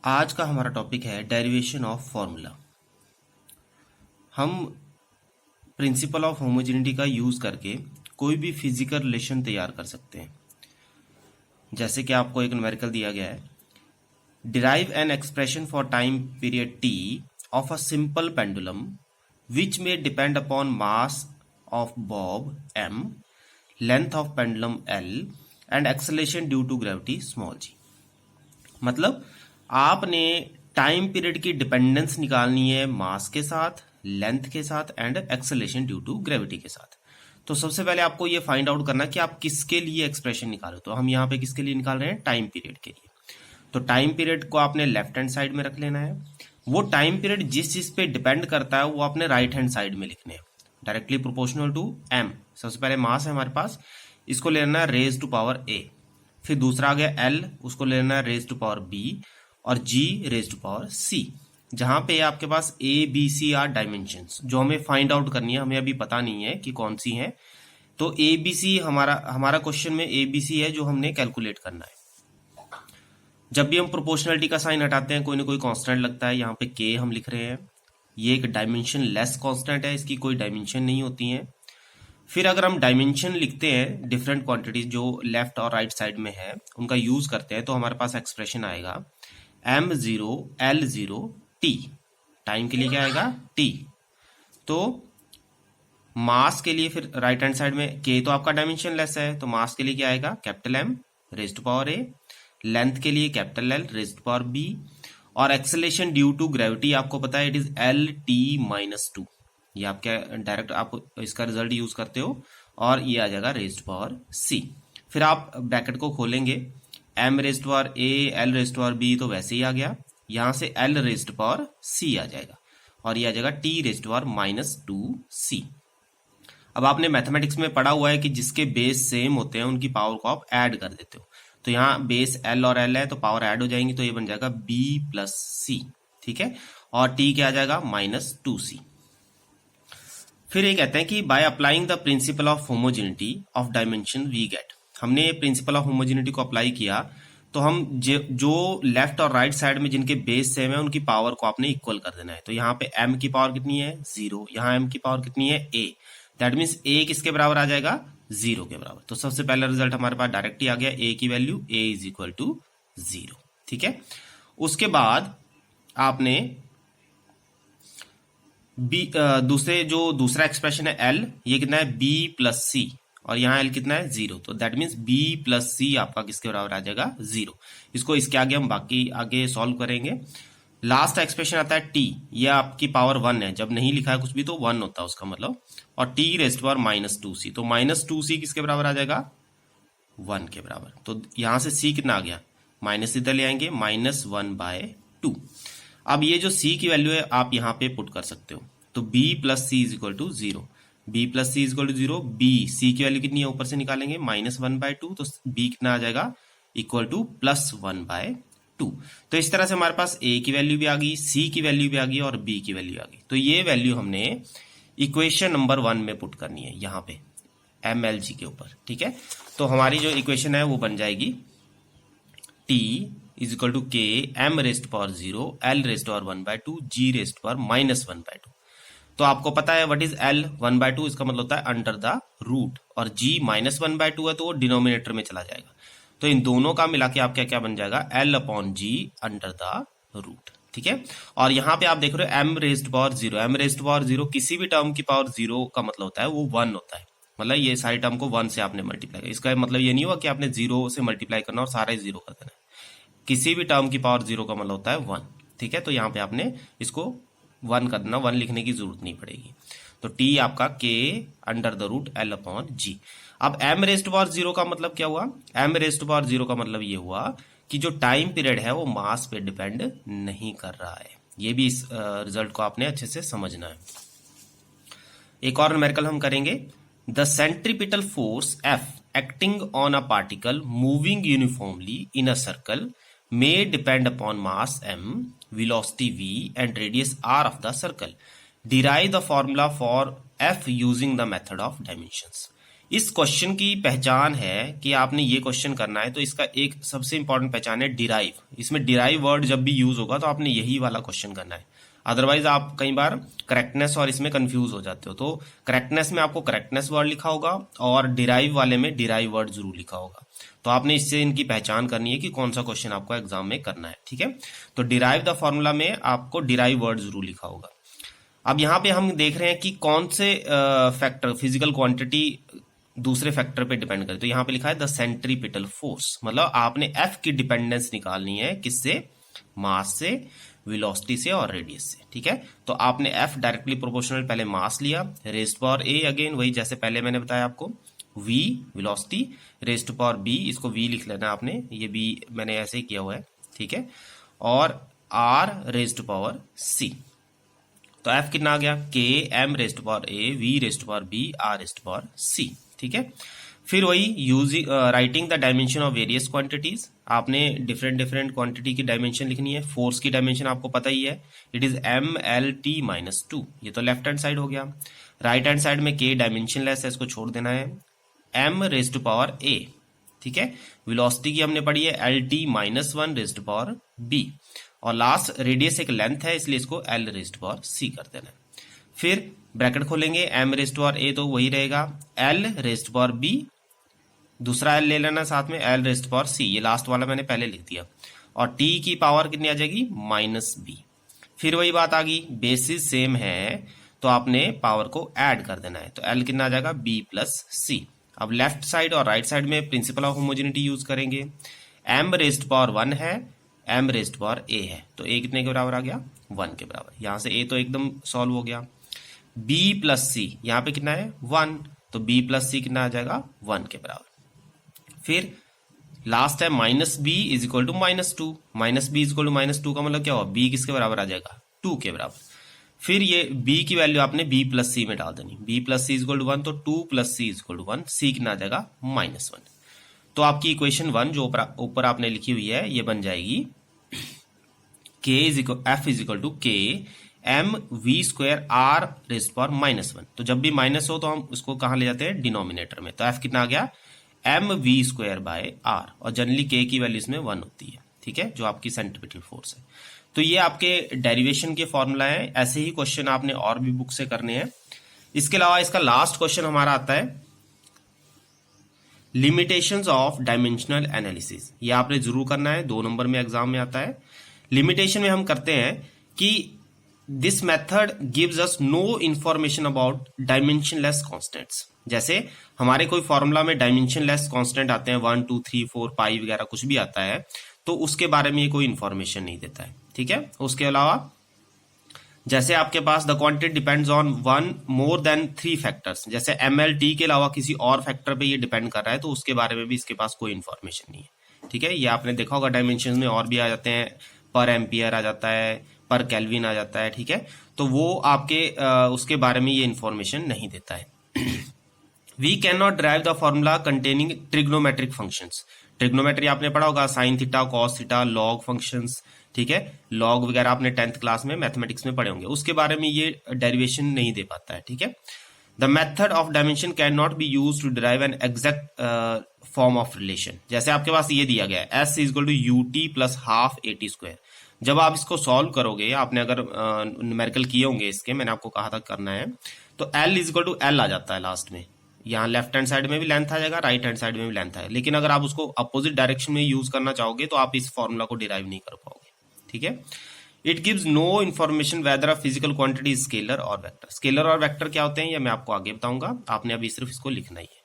आज का हमारा टॉपिक है डेरिवेशन ऑफ फॉर्मूला। हम प्रिंसिपल ऑफ होमोजेनिटी का यूज करके कोई भी फिजिकल रिलेशन तैयार कर सकते हैं। जैसे कि आपको एक न्यूमेरिकल दिया गया है, derive an expression for time period T of a simple pendulum which में depend upon mass of bob m, length of pendulum l and acceleration due to gravity small g। मतलब आपने टाइम पीरियड की dependence निकालनी है मास के साथ, length के साथ and acceleration due to gravity के साथ। तो सबसे पहले आपको ये फाइंड आउट करना कि आप किसके लिए एक्सप्रेशन निकालो। तो हम यहाँ पे किसके लिए निकाल रहे हैं? टाइम पीरियड के लिए। तो टाइम पीरियड को आपने लेफ्ट हैंड साइड में रख लेना है। वो टाइम पीरियड जिस चीज पे डिपेंड करता है वो आपने राइट हैंड साइड में लिखने हैं, डायरेक्टली प्रोपोर्शनल टू m। सबसे पहले मास है हमारे पास, इसको लेना है रेज टू पावर a। फिर दूसरा आ गया l, उसको लेना है रेज टू पावर b, और g raise to power c। जहां पे आपके पास a b c are dimensions जो हमें फाइंड आउट करनी है, हमें अभी पता नहीं है कि कौन सी है। तो a b c हमारा क्वेश्चन में a b c है जो हमने कैलकुलेट करना है। जब भी हम प्रोपोर्शनलिटी का साइन हटाते हैं कोई ना कोई कांस्टेंट लगता है। यहाँ पे k हम लिख रहे हैं, ये एक डायमेंशन लेस कांस्टेंट है, इसकी कोई डायमेंशन नहीं होती है। फिर अगर हम डायमेंशन लिखते हैं डिफरेंट क्वांटिटीज जो लेफ्ट और राइट साइड में है, उनका यूज करते हैं, तो हमारे पास एक्सप्रेशन आएगा m0 l0 t। टाइम के लिए क्या आएगा? t। तो मास के लिए फिर राइट हैंड साइड में k तो आपका डायमेंशन लेस है, तो मास के लिए क्या आएगा? Capital M raise to power a। Length के लिए capital L raise to power b। और एक्सेलरेशन ड्यू टू ग्रेविटी आपको पता है इट इज L-T-2। ये आप क्या डायरेक्ट आप इसका रिजल्ट यूज करते हो, और ये आ जाएगा रेज टू पावर c। फिर आप ब्रैकेट को खोलेंगे, m raise to power a, l raise to power b तो वैसे ही आ गया, यहां से l raise to power c आ जाएगा, और ये आ जाएगा t raise to power -2c। अब आपने मैथमेटिक्स में पढ़ा हुआ है कि जिसके बेस सेम होते हैं उनकी पावर को आप ऐड कर देते हो। तो यहाँ बेस l और l है तो पावर ऐड हो जाएंगी, तो ये बन जाएगा b प्लस c। ठीक है, और t क्या आ जाएगा? -2c। फिर ये कहते हैं कि by applying the principle of homogeneity of dimension we get. हमने प्रिंसिपल ऑफ होमोजेनिटी को अप्लाई किया तो हम जो लेफ्ट और राइट साइड में जिनके बेस सेम है उनकी पावर को आपने इक्वल कर देना है। तो यहाँ पे m की पावर कितनी है? 0। यहाँ m की पावर कितनी है? a। दैट मीन्स a किसके बराबर आ जाएगा? 0 के बराबर। तो सबसे पहला रिजल्ट हमारे पास डायरेक्ट ही आ गया, a की value a is equal to 0। ठीक है, उसके बाद आपने दूसरा एक्सप्रेशन है l, ये कितना है? b प्लस c, और यहाँ l कितना है? 0। तो that means b plus c आपका किसके बराबर आ जाएगा? 0। इसको इसके आगे हम बाकी आगे सॉल्व करेंगे। लास्ट एक्सप्रेशन आता है t, ये आपकी पावर 1 है, जब नहीं लिखा है कुछ भी तो 1 होता है उसका मतलब, और t rays to power -2c। तो -2c किसके बराबर आ जाएगा? 1 के बराबर। तो यहां से c कितना आ गया? माइनस इधर ले आएंगे, -1/2। अब ये जो c की वैल्यू है आप यहाँ पे पुट कर सकते हो, तो b plus c is equal to 0। b plus c is equal to 0। b c की वैल्यू कितनी है ऊपर से निकालेंगे? -1/2। तो b कितना आ जाएगा? Equal to +1/2। तो इस तरह से हमारे पास a की वैल्यू भी आ गई, c की वैल्यू भी आ गई, और b की वैल्यू आ गई। तो ये वैल्यू हमने इक्वेशन नंबर 1 में पुट करनी है यहाँ पे mlg के ऊपर। ठीक है, तो हमारी जो इक्वेशन है वो बन जाएगी t is equal to k m raise to power 0 l raise to power 1/2 g raise to power -1/2। तो आपको पता है व्हाट इज l? 1/2 इसका मतलब होता है अंडर द रूट, और g -1/2 है तो वो डिनोमिनेटर में चला जाएगा। तो इन दोनों का मिला के आपका क्या बन जाएगा? l upon g under the root. ठीक है, और यहाँ पे आप देख रहे हो m raise to power 0। m raise to power 0 किसी भी टर्म की पावर 0 का मतलब होता है वो 1 होता है। मतलब ये सारी टर्म को 1 से आपने मल्टीप्लाई किया, इसका मतलब ये नहीं हुआ कि आपने 0 से मल्टीप्लाई करना और सारा 0 कर देना है। किसी भी टर्म की पावर 0 का मतलब होता है 1। ठीक है, तो यहाँ पे आपने इसको 1 कर देना, 1 लिखने की जरूरत नहीं पड़ेगी। तो t आपका k under the root l upon g। अब m रेज़ टू पावर 0 का मतलब क्या हुआ? m रेज़ टू पावर 0 का मतलब ये हुआ कि जो टाइम पीरियड है वो मास पे डिपेंड नहीं कर रहा है। ये भी इस रिजल्ट को आपने अच्छे से समझना है। एक और न्यूमेरिकल हम करेंगे। The centripetal force F acting on a particle moving uniformly in a circle may depend upon mass m, velocity v and radius r of the circle. Derive the formula for F using the method of dimensions. इस question की पहचान है कि आपने ये question करना है, तो इसका एक सबसे इंपॉर्टेंट पहचान है डिराइव। इसमें डिराइव वर्ड जब भी यूज होगा तो आपने यही वाला क्वेश्चन करना है, अदरवाइज आप कई बार करेक्टनेस और इसमें कंफ्यूज हो जाते हो। तो करेक्टनेस में आपको करेक्टनेस वर्ड लिखा होगा और डिराइव वाले में डिराइव वर्ड जरूर लिखा होगा। तो आपने इससे इनकी पहचान करनी है कि कौन सा क्वेश्चन आपको एग्जाम में करना है, ठीक है। तो डिराइव द फॉर्मूला में आपको डिराइव वर्ड जरूर लिखा होगा। अब यहाँ पे हम देख रहे हैं कि कौन से फैक्टर फिजिकल क्वांटिटी दूसरे फैक्टर पे डिपेंड करे। तो यहाँ पे लिखा है द सेंट्रीपिटल फोर्स, मतलब आपने एफ की डिपेंडेंस निकालनी है, किससे? मास से, वेलोसिटी से और रेडियस से, ठीक है। तो आपने एफ डायरेक्टली प्रोपोर्शनल पहले मास लिया, रेज़्ड पावर ए अगेन वही जैसे पहले मैंने बताया आपको, v velocity, raised power b, इसको वी लिख लेना आपने, ये बी मैंने ऐसे ही किया हुआ है, ठीक है, और आर रेज़्ड पावर सी। तो एफ कितना आ गया? K M raised power A, V raised power B, R raised power C, ठीक है। फिर वही using writing the dimension of various quantities, आपने डिफरेंट क्वांटिटी की डायमेंशन लिखनी है। फोर्स की डायमेंशन आपको पता ही है, it is M L T minus 2, ये तो लेफ्ट हैंड साइड हो गया। राइट हैंड साइड में के डायमेंशन लेस है, इसको छोड़ देना है, एम रेज़्ड पावर ए, ठीक है। वेलोसिटी की हमने पढ़ी है L T minus 1 raised power b, और लास्ट रेडियस एक लेंथ है इसलिए इसको एल रेज़्ड पावर सी कर देना है। फिर ब्रैकेट खोलेंगे, एम रेज़्ड पावर ए तो वही रहेगा, एल रेज़्ड पावर बी, दूसरा एल ले लेना साथ में, एल रेज़्ड पावर सी, ये लास्ट वाला मैंने पहले लिख दिया, और टी की पावर कितनी आ जाएगी? Minus b. फिर वही बात आ गई, बेसिस सेम है तो आपने पावर को ऐड कर देना है, तो एल कितना आ जाएगा? बी प्लस सी। अब लेफ्ट साइड और राइट साइड में प्रिंसिपल ऑफ होमोजेनिटी यूज करेंगे। एम रेज़्ड पावर 1 है, एम रेज़्ड पावर ए है, तो ए कितने के बराबर आ गया? 1 के बराबर। यहां से ए तो एकदम सॉल्व हो गया। बी प्लस सी, यहां पे कितना है? 1, तो बी प्लस सी कितना आ जाएगा? 1 के बराबर। फिर लास्ट है minus b is equal to minus 2, minus b is equal to minus 2 का मतलब क्या हुआ? बी किसके बराबर आ जाएगा? 2 के बराबर। फिर ये बी की वैल्यू आपने बी प्लस सी में डाल देनी, b plus c is equal to 1, तो 2 plus c is equal to 1, c कितना आ जाएगा? माइनस 1। तो आपकी इक्वेशन 1 जो ऊपर आपने लिखी हुई है ये बन जाएगी K is equal F is equal to K M we square R raised power minus 1। तो जब भी माइनस हो तो हम उसको कहां ले जाते हैं? डिनोमिनेटर में। तो एफ कितना आ गया? M we square by r, और जनरली के की वैल्यू इसमें 1 होती है, ठीक है, जो आपकी सेंट्रीपिटल फोर्स है। तो ये आपके डेरिवेशन के फॉर्मूला है। ऐसे ही क्वेश्चन आपने और भी बुक से करने हैं। इसके अलावा इसका लास्ट क्वेश्चन हमारा आता है लिमिटेशंस ऑफ डायमेंशनल एनालिसिस। ये आपने जरूर करना है, 2 नंबर में एग्जाम में आता है। लिमिटेशन में हम करते हैं कि this method gives us know information about dimensionless constants. जैसे हमारे कोई फॉर्मूला में डायमेंशनलेस कांस्टेंट आते हैं 1 2 3 4 5 वगैरह कुछ भी आता है, तो उसके बारे में ये कोई इंफॉर्मेशन नहीं देता है, ठीक है। उसके अलावा जैसे आपके पास the quantity depends on 1 more than 3 factors, जैसे MLT के अलावा किसी और फैक्टर पे ये डिपेंड कर रहा है, तो उसके बारे में भी इसके पास कोई इंफॉर्मेशन नहीं है, ठीक है। ये आपने देखा होगा डायमेंशन में और भी आ जाते हैं, पर एम्पियर आ जाता है, पर केल्विन आ जाता है, ठीक है। तो वो आपके उसके बारे में ये इंफॉर्मेशन नहीं देता है। We can not derive the formula containing trigonometric functions. Trigonometry आपने पढ़ा होगा, sine theta, cos theta, log functions, ठीक है, लॉग वगैरह आपने 10th क्लास में मैथमेटिक्स में पढ़े होंगे। उसके बारे में ये डेरिवेशन नहीं दे पाता है, ठीक है। The method of dimension can not be use to derive an exact form of relation. जैसे आपके पास ये दिया गया है s is equal to u t plus half a t square. जब आप इसको सॉल्व करोगे, आपने अगर न्यूमेरिकल किए होंगे इसके, मैंने आपको कहा था करना है, तो L is equal to L आ जाता है लास्ट में। यहाँ लेफ्ट हैंड साइड में भी लेंथ आ जाएगा, राइट हैंड साइड में भी लेंथ है, लेकिन अगर आप उसको अपोजिट डायरेक्शन में यूज करना चाहोगे तो आप इस फॉर्मूला को डिराइव नहीं कर पाओगे, ठीक है। It gives no information whether a physical quantity scalar और वेक्टर। स्केलर और वेक्टर क्या होते हैं ये मैं आपको आगे बताऊंगा, आपने अभी सिर्फ इसको लिखना ही है।